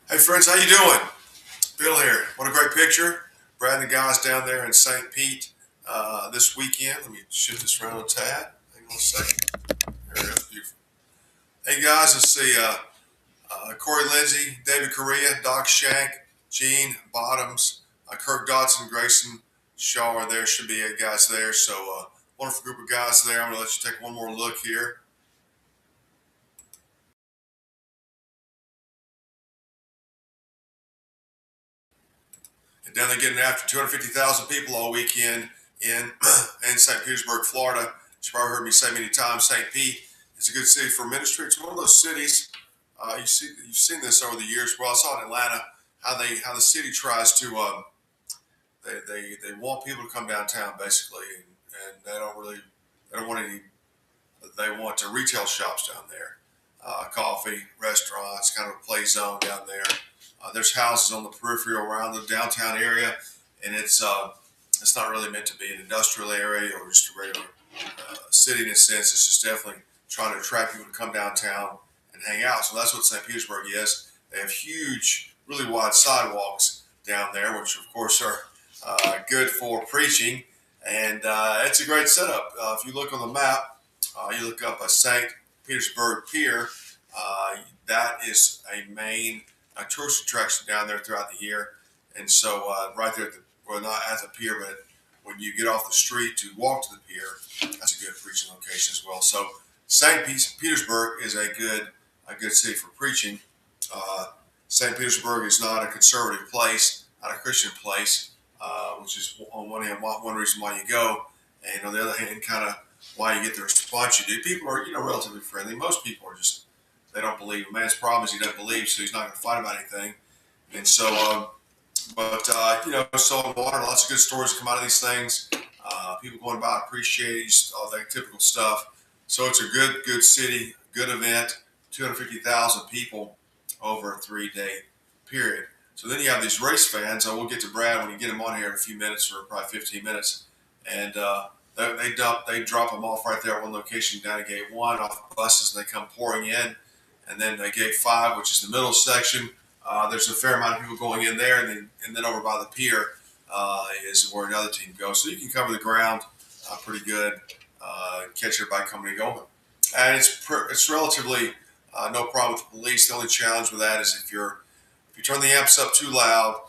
Hey friends, how you doing? Bill here. What a great picture. Brad and the guys down there in St. Pete this weekend. Let me shift this around a tad. Hang on a second. There it is. Beautiful. Hey guys, let's see. Corey Lindsay, David Correa, Doc Shank, Gene Bottoms, Kirk Dodson, Grayson Shaw are there. Should be eight guys there. So wonderful group of guys there. I'm going to let you take one more look here. And down there getting after 250,000 people all weekend in in St. Petersburg, Florida. You've probably heard me say many times, St. Pete is a good city for ministry. It's one of those cities. You've seen this over the years. Well, I saw in Atlanta how the city tries to they want people to come downtown basically, and they don't want any they want retail shops down there, coffee, restaurants, kind of a play zone down there. There's houses on the periphery around the downtown area, and it's not really meant to be an industrial area or just a regular city in a sense. It's just definitely trying to attract people to come downtown and hang out. So that's what St. Petersburg is. They have huge, really wide sidewalks down there, which of course are good for preaching, and it's a great setup. If you look on the map, you look up a St. Petersburg Pier. That is a main tourist attraction down there throughout the year. And so, right there, well, not at the pier, but when you get off the street to walk to the pier, that's a good preaching location as well. So, St. Petersburg is a good city for preaching. Uh, St. Petersburg is not a conservative place, not a Christian place, which is on one hand one reason why you go, and on the other hand, kind of why you get the response you do. People are, relatively friendly. Most people are just, they don't believe. A man's problem is he doesn't believe, so he's not going to fight about anything. And so, so on water, lots of good stories come out of these things. People going by appreciate it, all that typical stuff. So it's a good city, good event. 250,000 people over a 3 day period. So then you have these race fans. We'll get to Brad when you get him on here in a few minutes, or probably 15 minutes, and they drop them off right there at one location down at gate one off the buses, and they come pouring in. And then gate five, which is the middle section, there's a fair amount of people going in there, and then over by the pier is where another team goes. So you can cover the ground pretty good, catch everybody coming and going. And it's relatively no problem with the police. The only challenge with that is if you turn the amps up too loud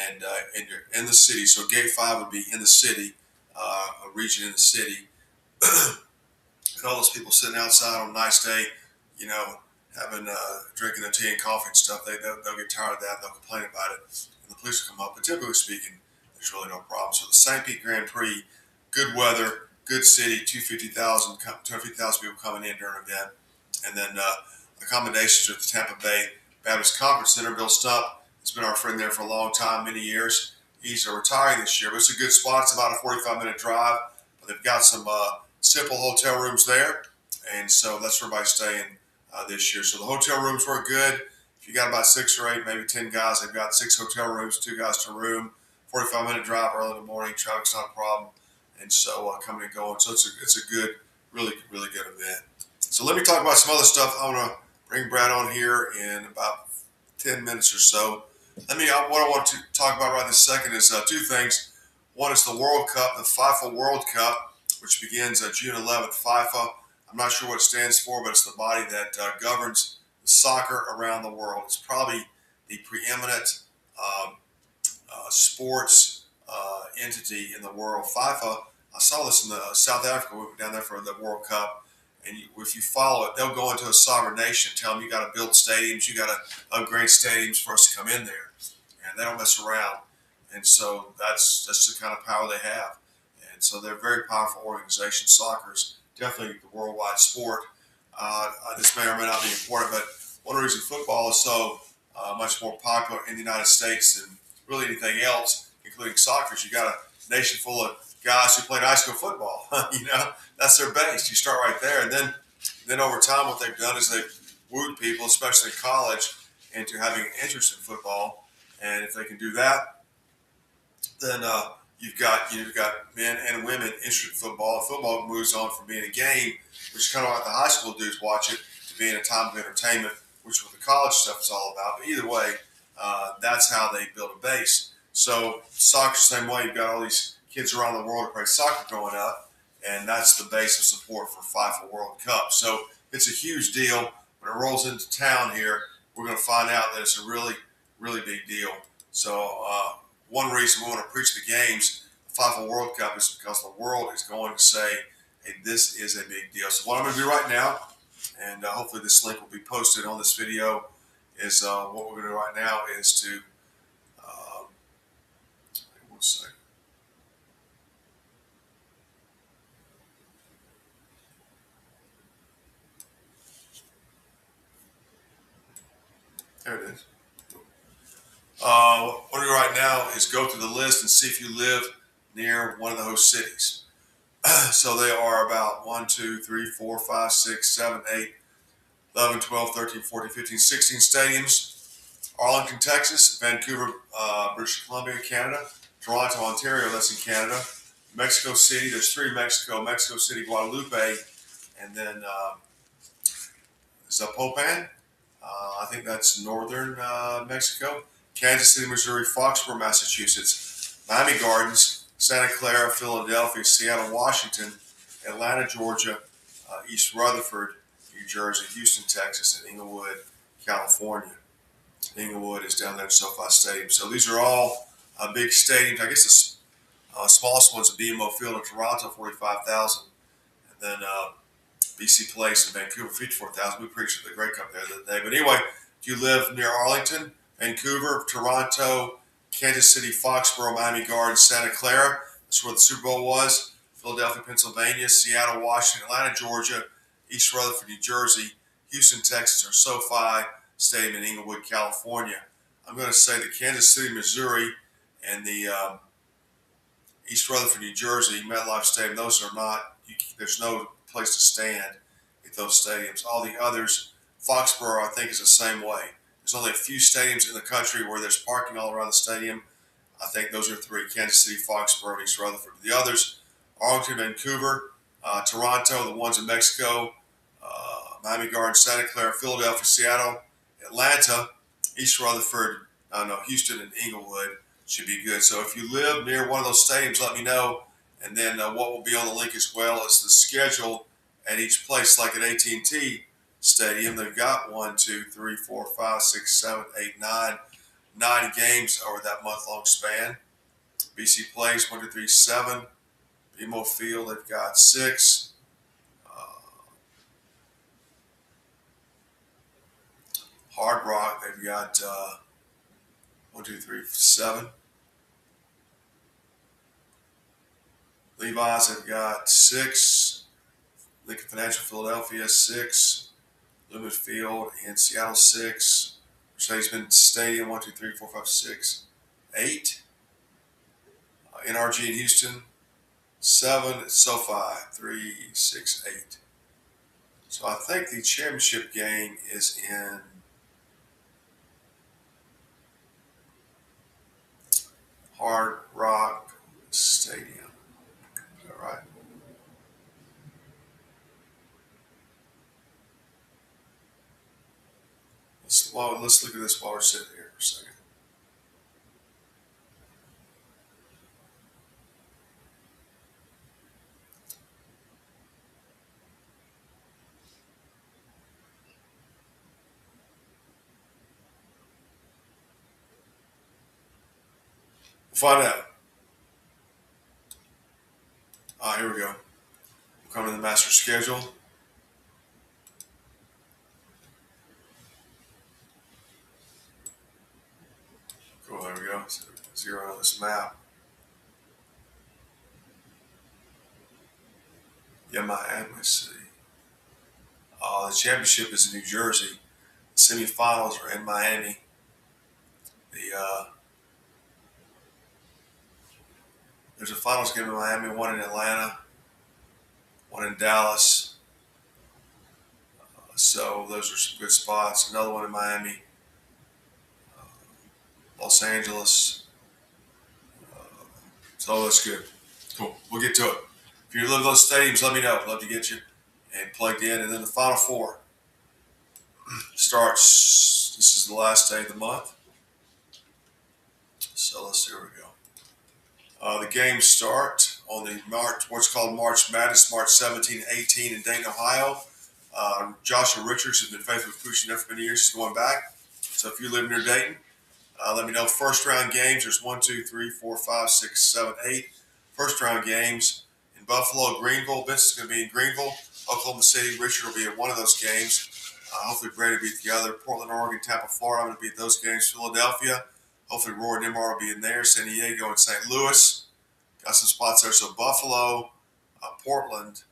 and you're in the city. So gate five would be in the city, a region in the city, and all those people sitting outside on a nice day, you know, having drinking their tea and coffee and stuff. They'll get tired of that. They'll complain about it, and the police will come up. But typically speaking, there's really no problem. So the St. Pete Grand Prix, good weather, good city, 250,000 people coming in during an event, and then accommodations at the Tampa Bay Baptist Conference Center. Bill Stump has been our friend there for a long time, many years. He's retiring this year, but it's a good spot. It's about a 45-minute drive. But they've got some simple hotel rooms there, and so that's where everybody's staying this year. So the hotel rooms were good. If you got about 6 or 8, maybe 10 guys, they've got 6 hotel rooms, 2 guys to a room, 45-minute drive early in the morning. Traffic's not a problem, and so coming and going. So it's a good, really good event. So let me talk about some other stuff. I want to bring Brad on here in about 10 minutes or so. What I want to talk about right this second is 2 things. One is the World Cup, the FIFA World Cup, which begins June 11th. FIFA, I'm not sure what it stands for, but it's the body that governs soccer around the world. It's probably the preeminent sports entity in the world. FIFA, I saw this in South Africa. We went down there for the World Cup. And if you follow it, they'll go into a sovereign nation, tell them you got to build stadiums, you got to upgrade stadiums for us to come in there, and they don't mess around. And so that's the kind of power they have. And so they're a very powerful organization. Soccer is definitely the worldwide sport. This may or may not be important, but one of the reasons football is so much more popular in the United States than really anything else, including soccer, is you got a nation full of guys who played high school football. That's their base. You start right there, and then over time, what they've done is they've wooed people, especially in college, into having an interest in football. And if they can do that, then you've got men and women interested in football. Football moves on from being a game, which is kind of like the high school dudes watch it, to being a time of entertainment which is what the college stuff is all about. But either way, that's how they build a base. So soccer's the same way. You've got all these kids around the world who play soccer growing up, and that's the base of support for FIFA World Cup. So it's a huge deal. When it rolls into town here, we're going to find out that it's a really, really big deal. So one reason we want to preach the games, the FIFA World Cup, is because the world is going to say, hey, this is a big deal. So what I'm going to do right now, and hopefully this link will be posted on this video, is what we're going to do right now is to, one second. There it is. What we're going to do right now is go through the list and see if you live near one of the host cities. So they are about 1, 2, 3, 4, 5, 6, 7, 8, 11, 12, 13, 14, 15, 16 stadiums. Arlington, Texas; Vancouver, British Columbia, Canada; Toronto, Ontario, that's in Canada; Mexico City, there's 3 in Mexico City, Guadalupe, and then Zapopan, I think that's northern Mexico; Kansas City, Missouri; Foxborough, Massachusetts; Miami Gardens; Santa Clara, Philadelphia; Seattle, Washington; Atlanta, Georgia; East Rutherford, New Jersey; Houston, Texas; and Inglewood, California. Inglewood is down there at SoFi Stadium. So these are all big stadiums. I guess the smallest one's at BMO Field in Toronto, 45,000. And then BC Place in Vancouver, 54,000. We preached at the Grey Cup there that day. But anyway, if you live near Arlington, Vancouver, Toronto, Kansas City, Foxborough, Miami Gardens, Santa Clara, that's where the Super Bowl was; Philadelphia, Pennsylvania; Seattle, Washington; Atlanta, Georgia; East Rutherford, New Jersey; Houston, Texas, or SoFi Stadium in Inglewood, California. I'm going to say that Kansas City, Missouri, and the East Rutherford, New Jersey, MetLife Stadium, those are not, there's no place to stand at those stadiums. All the others, Foxborough, I think, is the same way. There's only a few stadiums in the country where there's parking all around the stadium. I think those are 3, Kansas City, Foxborough, and East Rutherford. The others, Arlington, Vancouver, Toronto, the ones in Mexico, Miami Gardens, Santa Clara, Philadelphia, Seattle, Atlanta, East Rutherford, Houston, and Inglewood should be good. So if you live near one of those stadiums, let me know. And then what will be on the link as well is the schedule at each place. Like at AT&T Stadium, they've got 1, 2, 3, 4, 5, 6, 7, 8, 9 games over that month-long span. BC Place, 1, 2, 3, 7. BMO Field, they've got 6. Hard Rock, they've got 1, 2, 3, 7. Levi's, they've got 6. Lincoln Financial, Philadelphia, 6. Lumen Field in Seattle, 6. Mercedes-Benz Stadium, 1, 2, 3, 4, 5, 6, 8. NRG in Houston, 7. SoFi, 3, 6, 8. So I think the championship game is in Hard Rock Stadium. Is that right? Let's look at this while we're sitting here for a second. We'll find out. Here we go. We'll come to the master schedule. Cool, there we go. So zero on this map. Yeah, Miami, let's see. The championship is in New Jersey. The semifinals are in Miami. There's a finals game in Miami, one in Atlanta, one in Dallas. So those are some good spots. Another one in Miami, Los Angeles. So that's good. Cool. We'll get to it. If you live in those stadiums, let me know. I'd love to get you and plugged in. And then the Final Four. starts, this is the last day of the month. So let's see, here we go. The games start on the what's called March Madness, March 17, 18 in Dayton, Ohio. Joshua Richards has been faithful with Prix there for many years. He's going back. So if you live near Dayton, let me know. First round games, there's 1, 2, 3, 4, 5, 6, 7, 8. First round games in Buffalo, Greenville. Vince is going to be in Greenville. Oklahoma City, Richard will be at one of those games. Hopefully Brady will be at the other. Portland, Oregon, Tampa, Florida. I'm going to be at those games. Philadelphia. Hopefully Roy and Nimar will be in there. San Diego and St. Louis. Got some spots there. So Buffalo, Portland,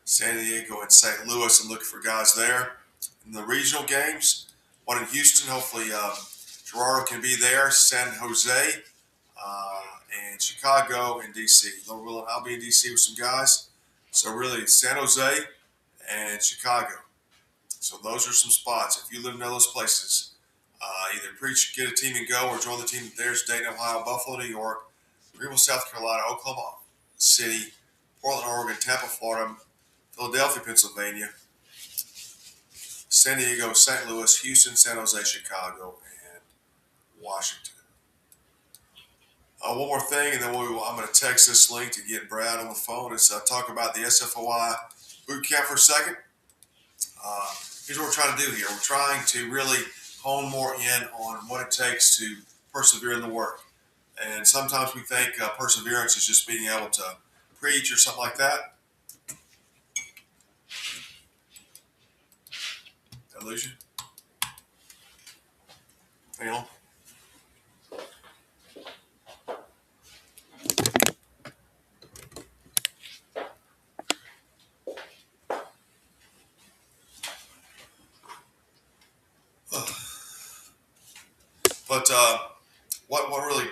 San Diego, and St. Louis. I'm looking for guys there. In the regional games, one in Houston. Hopefully Gerardo can be there. San Jose, and Chicago and D.C. I'll be in D.C. with some guys. So really San Jose and Chicago. So those are some spots. If you live in those places, either get a team and go, or join the team. There's Dayton, Ohio, Buffalo, New York, Greenville, South Carolina, Oklahoma City, Portland, Oregon, Tampa, Florida, Philadelphia, Pennsylvania, San Diego, St. Louis, Houston, San Jose, Chicago, and Washington. One more thing, and then I'm going to text this link to get Brad on the phone. Is talk about the SFOI boot camp for a second. Here's what we're trying to do here. We're trying to really hone more in on what it takes to persevere in the work. And sometimes we think perseverance is just being able to preach or something like that. Illusion? Hang on. But what really,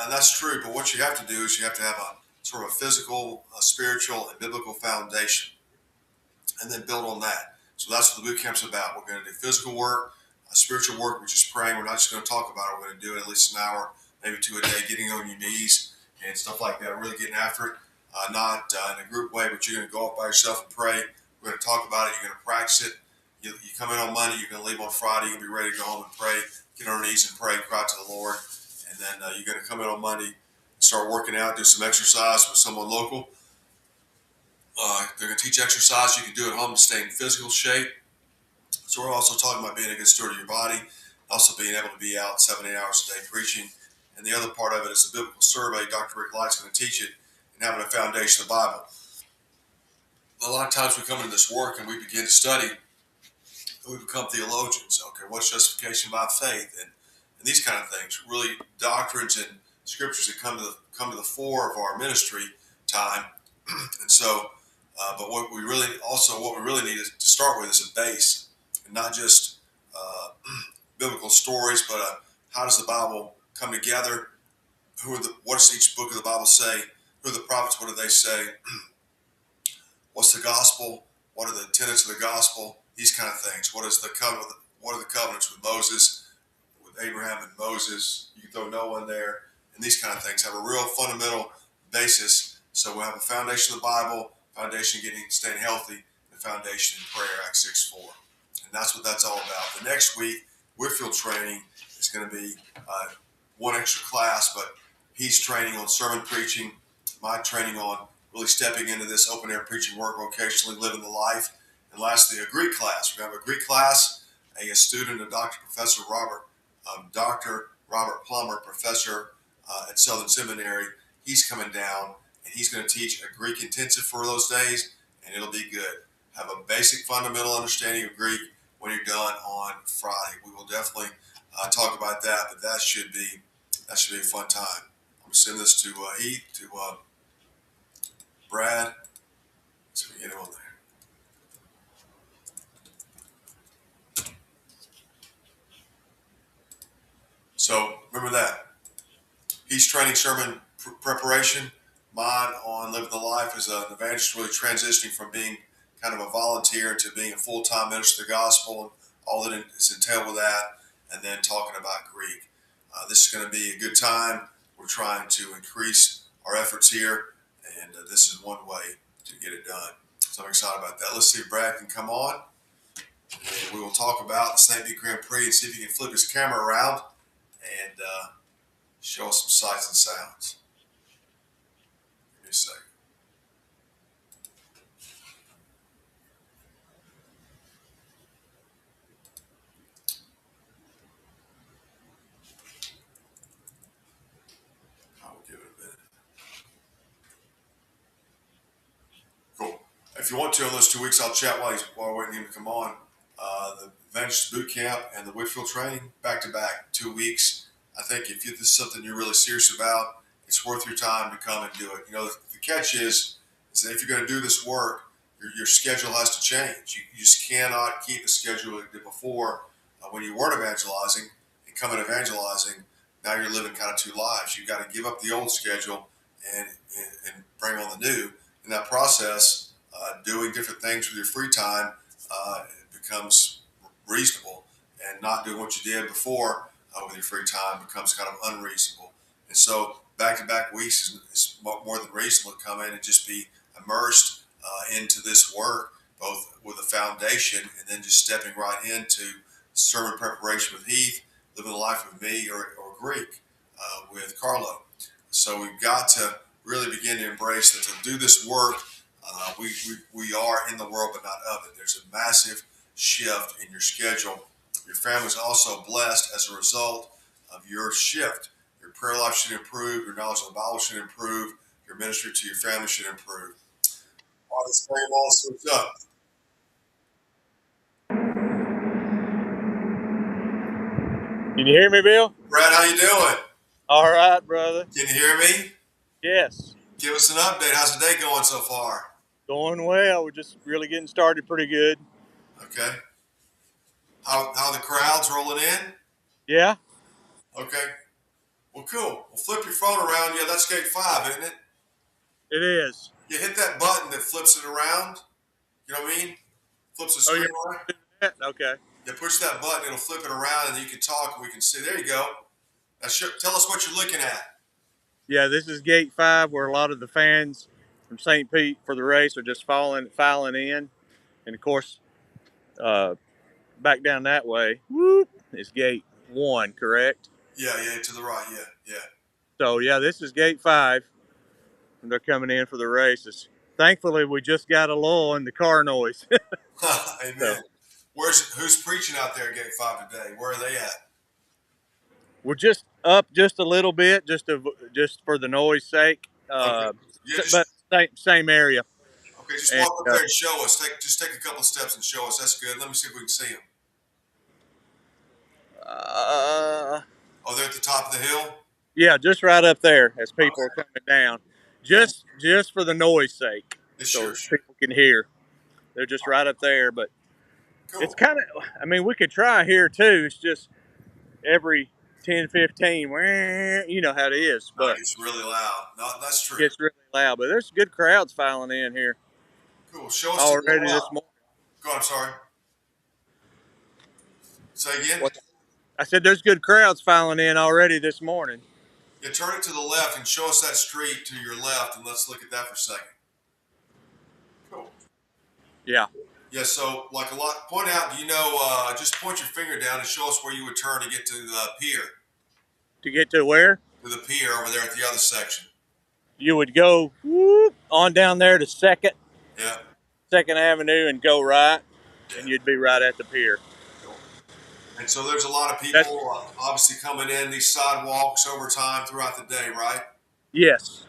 and that's true, but what you have to do is you have to have a sort of a physical, spiritual, and biblical foundation, and then build on that. So that's what the boot camp's about. We're going to do physical work, spiritual work, which is praying. We're not just going to talk about it. We're going to do it at least an hour, maybe 2 a day, getting on your knees and stuff like that, really getting after it. Not in a group way, but you're going to go up by yourself and pray. We're going to talk about it. You're going to practice it. You come in on Monday, you're going to leave on Friday. You're going to be ready to go home and pray, get on your knees and pray, cry to the Lord. And then you're going to come in on Monday, start working out, do some exercise with someone local. They're going to teach exercise you can do at home to stay in physical shape. So we're also talking about being a good steward of your body, also being able to be out 7, 8 hours a day preaching. And the other part of it is the biblical survey. Dr. Rick Light's going to teach it, and having a foundation of the Bible. A lot of times we come into this work and we begin to study, and we become theologians. Okay, what's justification by faith, and these kind of things. Really, doctrines and scriptures that come to the fore of our ministry time. And so, but what we really need is to start with is a base, and not just biblical stories, but how does the Bible come together? What does each book of the Bible say? Who are the prophets? What do they say? What's the gospel? What are the tenets of the gospel? These kind of things. What is the covenant? What are the covenants with Moses, with Abraham and Moses? You can throw Noah in there, and these kind of things have a real fundamental basis. So we have a foundation of the Bible, foundation staying healthy, and foundation in prayer, Acts 6:4. And that's what that's all about. The next week, Whitfield training is going to be one extra class, but he's training on sermon preaching, my training on really stepping into this open air preaching work vocationally, living the life. And lastly, a Greek class. We're going to have a Greek class, a student of Dr. Robert Plummer, professor at Southern Seminary. He's coming down, and he's going to teach a Greek intensive for those days, and it'll be good. Have a basic fundamental understanding of Greek when you're done on Friday. We will definitely talk about that, but that should be a fun time. I'm going to send this to Brad, so we get him on there. So remember that. He's training sermon preparation. Mine on living the life as an evangelist, really transitioning from being kind of a volunteer to being a full-time minister of the gospel and all that is entailed with that, and then talking about Greek. This is going to be a good time. We're trying to increase our efforts here, and this is one way to get it done. So I'm excited about that. Let's see if Brad can come on. And we will talk about the St. Pete Grand Prix and see if he can flip his camera around and show us some sights and sounds. Give me a second. I will give it a minute. Cool. If you want to, in those 2 weeks, I'll chat while we're waiting him to come on. The Adventures Boot Camp and the Whitfield training back to back, 2 weeks. I think if this is something you're really serious about, it's worth your time to come and do it. You know, the catch is that if you're going to do this work, your schedule has to change. You just cannot keep the schedule you did before when you weren't evangelizing and coming evangelizing. Now you're living kind of two lives. You've got to give up the old schedule and bring on the new. In that process, doing different things with your free time it becomes reasonable, and not doing what you did before with your free time becomes kind of unreasonable. And so back-to-back weeks is more than reasonable to come in and just be immersed into this work, both with a foundation and then just stepping right into sermon preparation with Heath, living the life with me, or Greek with Carlo. So we've got to really begin to embrace that to do this work. We are in the world, but not of it. There's a massive shift in your schedule. Your family's also blessed as a result of your shift. Your prayer life should improve. Your knowledge of the Bible should improve. Your ministry to your family should improve. All this same also up. Can you hear me, Bill? Brad, how you doing? All right, brother. Can you hear me? Yes. Give us an update. How's the day going so far? Going well. We're just really getting started pretty good. Okay. How the crowds rolling in? Yeah. Okay. Well, cool. Well, flip your phone around. Yeah, that's gate 5, isn't it? It is. You hit that button that flips it around. You know what I mean? Flips the Oh, screen you're around. doing that? Okay. You push that button, it'll flip it around, and you can talk, and we can see. There you go. Now, tell us what you're looking at. Yeah, this is gate 5, where a lot of the fans from St. Pete for the race are just filing in, and of course, uh, back down that way, whoop, is gate 1, correct? Yeah, to the right. Yeah. So yeah, this is gate 5, and they're coming in for the races. Thankfully, we just got a lull in the car noise. So Amen. Who's preaching out there at gate 5 today? Where are they at? we're just up just a little bit, just for the noise sake. Okay. Yeah, But same area. just And walk up there and show us. Take a couple steps and show us. That's good. Let me see if we can see them. Oh, they're at the top of the hill. yeah, just right up there as people Okay. are coming down, just for the noise sake, Sure. so people can hear. They're just right up there, but Cool. it's kind of. I mean, we could try here too. It's just every 10, 15, you know how it is, No, but it gets really loud. No, that's it true. gets really loud. But there's good crowds filing in here Cool. Show us to the already this left. morning. Go on, I'm sorry. Say again? What? I said there's good crowds filing in already this morning. Yeah, turn it to the left and show us that street to your left, and let's look at that for a second. Cool. Yeah. Yeah, so like a lot, point out, just point your finger down and show us where you would turn to get to the pier. To get to where? To the pier over there at the other section. You would go on down there to Second Avenue and go right, and you'd be right at the pier. Cool. And so there's a lot of people obviously coming in these sidewalks over time throughout the day, right? Yes,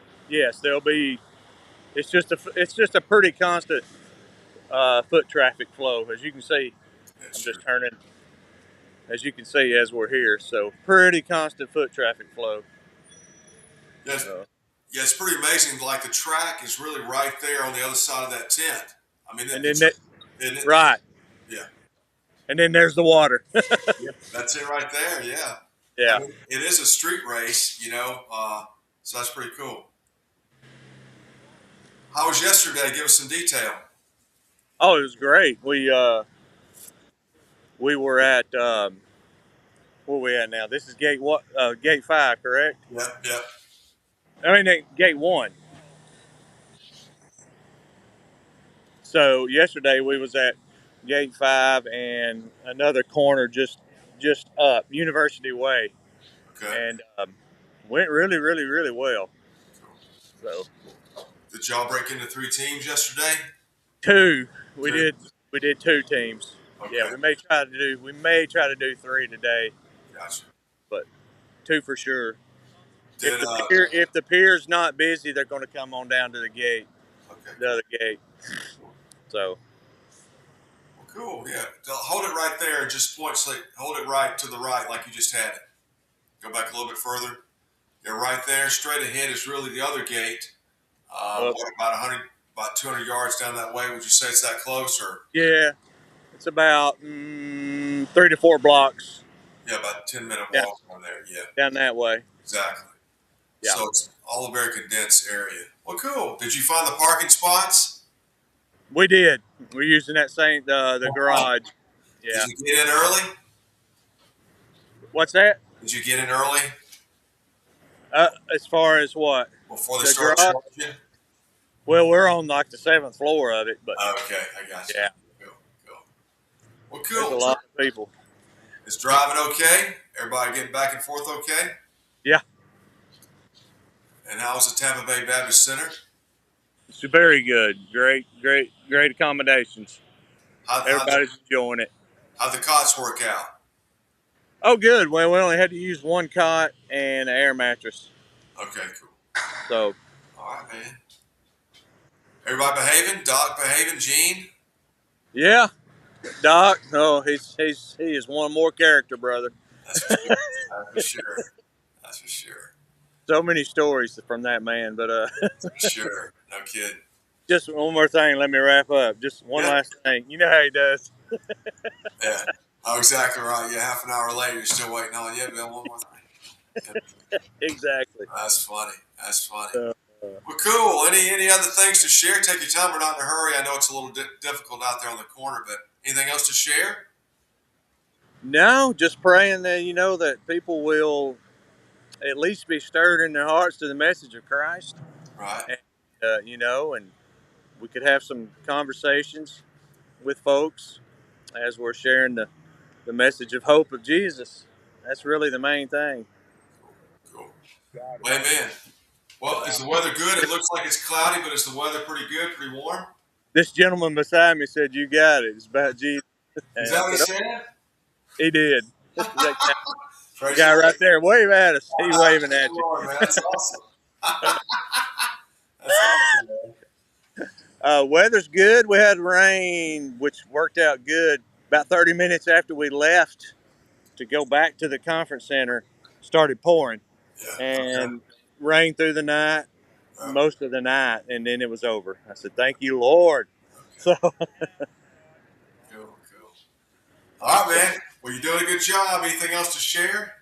there'll be. It's just a pretty constant foot traffic flow, as you can see. Yeah, I'm sure. just turning, as you can see as we're here. So pretty constant foot traffic flow. Yes. Yeah, it's pretty amazing. Like the track is really right there on the other side of that tent. I mean, And then isn't it? right. Yeah. And then there's the water. Yeah, that's it right there. Yeah. Yeah. I mean, it is a street race, so that's pretty cool. How was yesterday? Give us some detail. Oh, it was great. We were at where we at now? This is gate 5, correct? Yep. I mean gate 1. So yesterday we was at Gate 5, and another corner just up University Way, Okay. and went really, really, really well. Cool. So Did y'all break into 3 teams yesterday? two, we Two. did two teams. Yeah, Okay. we may try to do three today, Gotcha. but two for sure. Did If the pier's not busy, they're going to come on down to the gate, okay. the Cool. other gate. Cool. So Well, cool. Yeah. Hold it right there and just point. Hold it right to the right, like you just had it. Go back a little bit further. Yeah, right there, straight ahead is really the other gate. up, What about 200 yards down that way? Would you say it's that close, or yeah, it's about 3 to 4 blocks yeah, about a 10-minute down walk from there? Yeah, down that way. exactly. Yeah, So it's all a very condensed area. Well, cool. Did you find the parking spots? we did. We're using that same the garage. Did Yeah. you get in early? What's that? Did you get in early As far as what before they the started garage? charging? Well, we're on like the seventh floor of it, but Okay, I got you. yeah, Cool, cool. Well, there's a cool. lot of people. Is driving okay? Everybody getting back and forth okay? Yeah, And how was the Tampa Bay Baptist Center? it's very good. Great accommodations. How, how'd, the, Everybody's enjoying it. how'd the cots work out? Oh, good. Well, we only had to use one cot and an air mattress. Okay, cool. So All right, man. Everybody behaving? Doc behaving? Gene? yeah, Doc. Oh, he is one more character, brother. That's for sure. That's for sure. That's for sure. So many stories from that man. But For sure. No kid. just one more thing. Let me wrap up. Just one Yeah. last thing. You know how he does. Yeah. Oh, exactly right. Yeah, half an hour later, you're still waiting on. Yeah, Bill, one more thing. Yeah. Exactly. That's funny. That's funny. Uh, Well, cool. Any other things to share? Take your time. We're not in a hurry. I know it's a little difficult out there on the corner, but anything else to share? no, just praying that that people will at least be stirred in their hearts to the message of Christ, Right. and and we could have some conversations with folks as we're sharing the message of hope of Jesus. That's really the main thing. Cool. Well, amen. Well, is the weather good? It looks like it's cloudy, but is the weather pretty good, pretty warm? This gentleman beside me said, "You got it. It's about Jesus." Is And that I what he said, "Oh, said? he did." That Praise the guy Lord. right there, wave at us. He waving Praise at the you. Lord, man. That's awesome. That's awesome, man. Weather's good. We had rain, which worked out good. About 30 minutes after we left to go back to the conference center, started pouring Yeah. Okay. and rain through the night, Yeah. most of the night, and then it was over. I said, "Thank you, Lord." Okay. So, Cool. Cool. All right, man. Well, you're doing a good job. Anything else to share?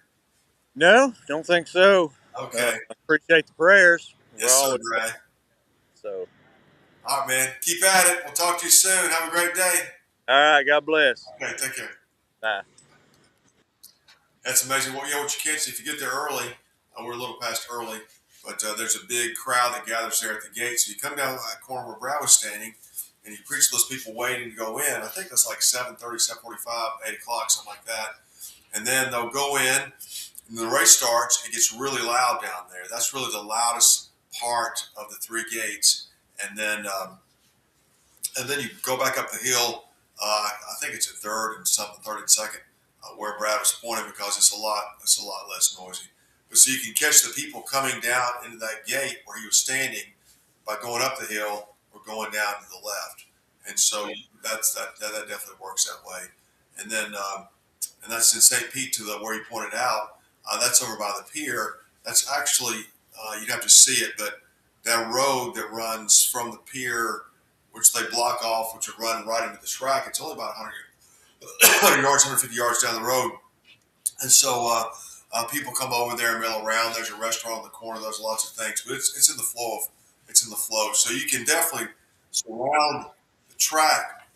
no, don't think so. Okay. Appreciate the prayers. We're Yes, sir, always Brad. so. All right, man. Keep at it. We'll talk to you soon. Have a great day. All right, God bless. Okay. Take care. Bye. That's amazing. Well, what you can't see if you get there early. We're a little past early, but there's a big crowd that gathers there at the gate. So you come down that corner where Brad was standing, and you preach to those people waiting to go in. I think that's like 7:30, 7:45, 8 o'clock, something like that. And then they'll go in, and the race starts. It gets really loud down there. That's really the loudest part of the 3 gates. And then you go back up the hill. I think it's a third and second, where Brad was pointing because it's a lot less noisy. But so you can catch the people coming down into that gate where he was standing by going up the hill or going down to the left. And so that definitely works that way. And then and that's in St. Pete to the where he pointed out. That's over by the pier. That's actually you'd have to see it, but that road that runs from the pier, which they block off, which would run right into the track. It's only about 100 yards, 150 yards down the road. And so people come over there and mill around. There's a restaurant on the corner. There's lots of things, but it's in the flow of it's in the flow. So you can definitely surround the track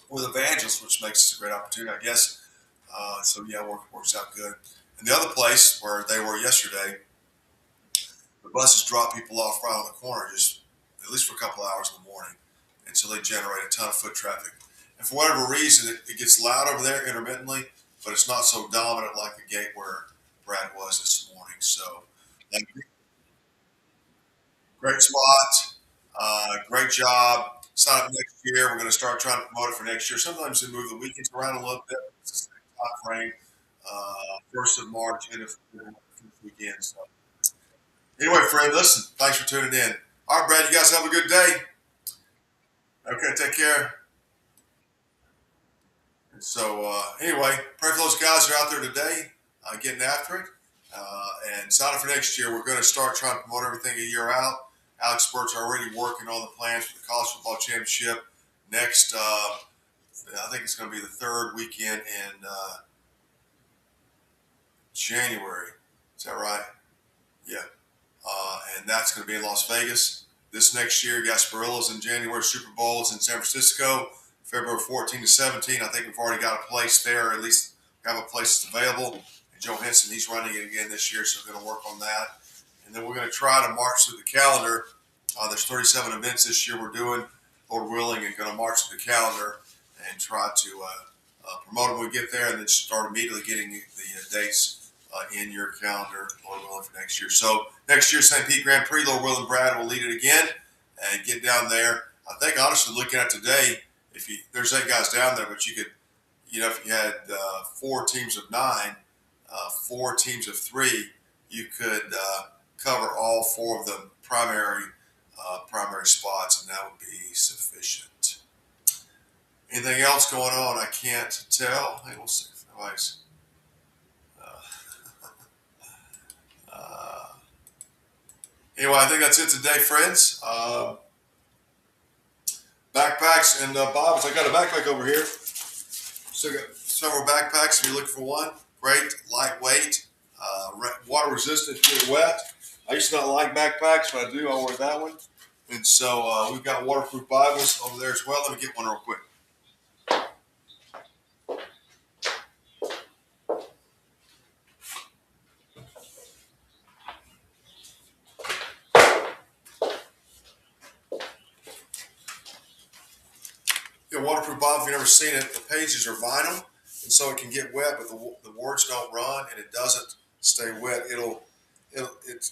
with evangelists, which makes it a great opportunity, I guess. So yeah, works out good. And the other place where they were yesterday, the buses drop people off right on the corner, just at least for a couple hours in the morning, and so they generate a ton of foot traffic. And for whatever reason, it gets loud over there intermittently, but it's not so dominant like the gate where Brad was this morning. So, great spot. Great job. Sign up next year. We're going to start trying to promote it for next year. Sometimes they move the weekends around a little bit. It's the same time frame. 1st of March, end of weekend. So, anyway, friend, listen, thanks for tuning in. All right, Brad, you guys have a good day. Okay, take care. So, anyway, pray for those guys that are out there today getting after it. And sign up for next year. We're going to start trying to promote everything a year out. Alex Burt's already working on the plans for the college football championship next. I think it's going to be the 3rd weekend in January. Is that right? Yeah. And that's going to be in Las Vegas. This next year, Gasparilla's in January. Super Bowl is in San Francisco, February 14 to 17. I think we've already got a place there, or at least have a place that's available. And Joe Henson, he's running it again this year, so we're going to work on that. And then we're going to try to march through the calendar. There's 37 events this year we're doing, Lord willing, and going to march through the calendar and try to promote them when we get there, and then start immediately getting the dates in your calendar, Lord willing, for next year. So next year, St. Pete Grand Prix, Lord willing, Brad will lead it again and get down there. I think, honestly, looking at today, there's 8 guys down there, but you could, if you had 4 teams of 9, 4 teams of 3, you could cover all 4 of the primary spots, and that would be sufficient. Anything else going on? I can't tell. Hey, we'll see. Anyways, anyway, I think that's it today, friends. Backpacks and Bibles. I got a backpack over here. Still got several backpacks. If you're looking for one, great, lightweight, water resistant if you get wet. I used to not like backpacks, but I do. I wear that one. And so we've got waterproof Bibles over there as well. Let me get one real quick. Waterproof Bible, if you've never seen it, the pages are vinyl, and so it can get wet, but the words don't run, and it doesn't stay wet. It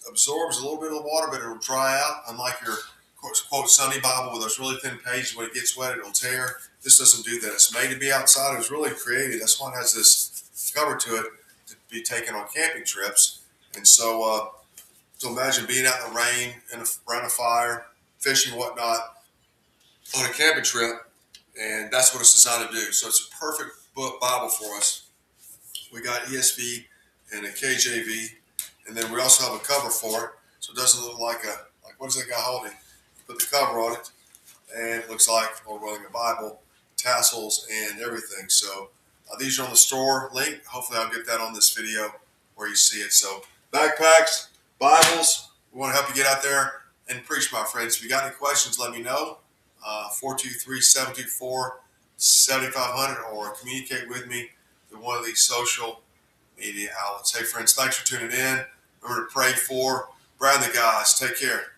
absorbs a little bit of the water, but it'll dry out. Unlike your quote sunny Bible with those really thin pages, when it gets wet, it'll tear. This doesn't do that. It's made to be outside. It was really created. That's why it has this cover to it to be taken on camping trips. And so imagine being out in the rain around a fire, fishing, whatnot, on a camping trip. And that's what it's designed to do. So it's a perfect book Bible for us. We got ESV and a KJV, and then we also have a cover for it, so it doesn't look like what is that guy holding? Put the cover on it, and it looks like we're rolling a Bible, tassels, and everything. So these are on the store link. Hopefully, I'll get that on this video where you see it. So backpacks, Bibles. We want to help you get out there and preach, my friends. If you got any questions, let me know. 423-724-7500, or communicate with me through one of these social media outlets. Hey, friends, thanks for tuning in. Remember to pray for Brad and the guys. Take care.